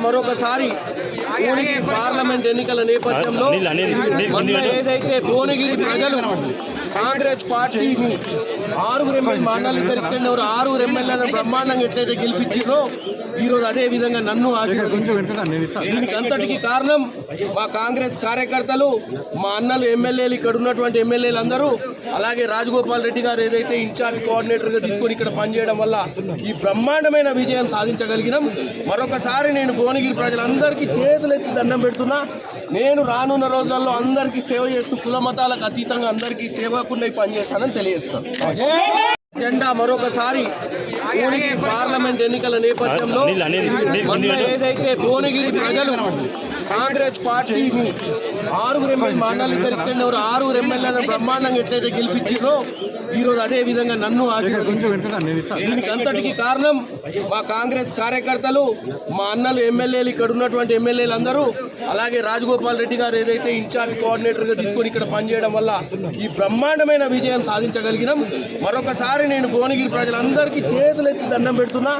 మరొకసారి భువనగిరి పార్లమెంట్ ఎన్నికల నేపథ్యంలో మొన్న ఏదైతే భువనగిరి ప్రజలు కాంగ్రెస్ పార్టీని ఆరుగురు ఎమ్మెల్యేలను బ్రహ్మాండంగా ఎట్లయితే గెలిపించారో ఈరోజు అదే విధంగా నన్ను ఆశీర్వదించారు. దీనికి అంతటికి కారణం మా కాంగ్రెస్ కార్యకర్తలు, మా అన్నలు ఎమ్మెల్యేలు, ఇక్కడ ఉన్నటువంటి ఎమ్మెల్యేలు అందరూ, అలాగే రాజగోపాల్ రెడ్డి గారు ఏదైతే ఇన్ఛార్జ్ కోఆర్డినేటర్గా తీసుకొని ఇక్కడ పనిచేయడం వల్ల ఈ బ్రహ్మాండమైన విజయం సాధించగలిగినాం. మరొకసారి నేను భువనగిరి ప్రజలందరికీ చేతులెత్తి దండం పెడుతున్నా. నేను రానున్న రోజుల్లో అందరికీ సేవ చేస్తూ కుల మతాలకు అతీతంగా అందరికీ సేవకుండా పనిచేస్తానని తెలియజేస్తాను. జెండా మరొకసారి భువనగిరి పార్లమెంట్ ఎన్నికల నేపథ్యంలో మొన్న ఏదైతే భువనగిరి ప్రజలు కాంగ్రెస్ పార్టీని ఆరుగురు ఎమ్మెల్యేలను బ్రహ్మాండంగా ఎట్లయితే గెలిపించారో ఈరోజు అదే విధంగా నన్ను ఆశీర్వదించారు. దీనికి అంతటికి కారణం మా కాంగ్రెస్ కార్యకర్తలు, మా అన్నలు ఎమ్మెల్యేలు, ఇక్కడ ఉన్నటువంటి ఎమ్మెల్యేలు అందరూ, అలాగే రాజగోపాల్ రెడ్డి గారు ఏదైతే ఇన్ఛార్జ్ కోఆర్డినేటర్గా తీసుకొని ఇక్కడ పనిచేయడం వల్ల ఈ బ్రహ్మాండమైన విజయం సాధించగలిగినాం. మరొకసారి నేను భువనగిరి ప్రజలందరికీ చేతులెత్తి దండం పెడుతున్నా.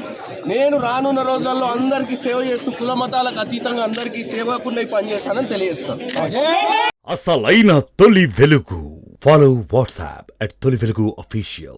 నేను రానున్న రోజుల్లో అందరికీ సేవ చేస్తూ కుల మతాలకు అతీతంగా అందరికీ సేవకుండా పనిచేస్తానని తెలియజేస్తాను. అసలైన తొలి వెలుగు. ఫాలో వాట్సాప్ @తొలి వెలుగు official.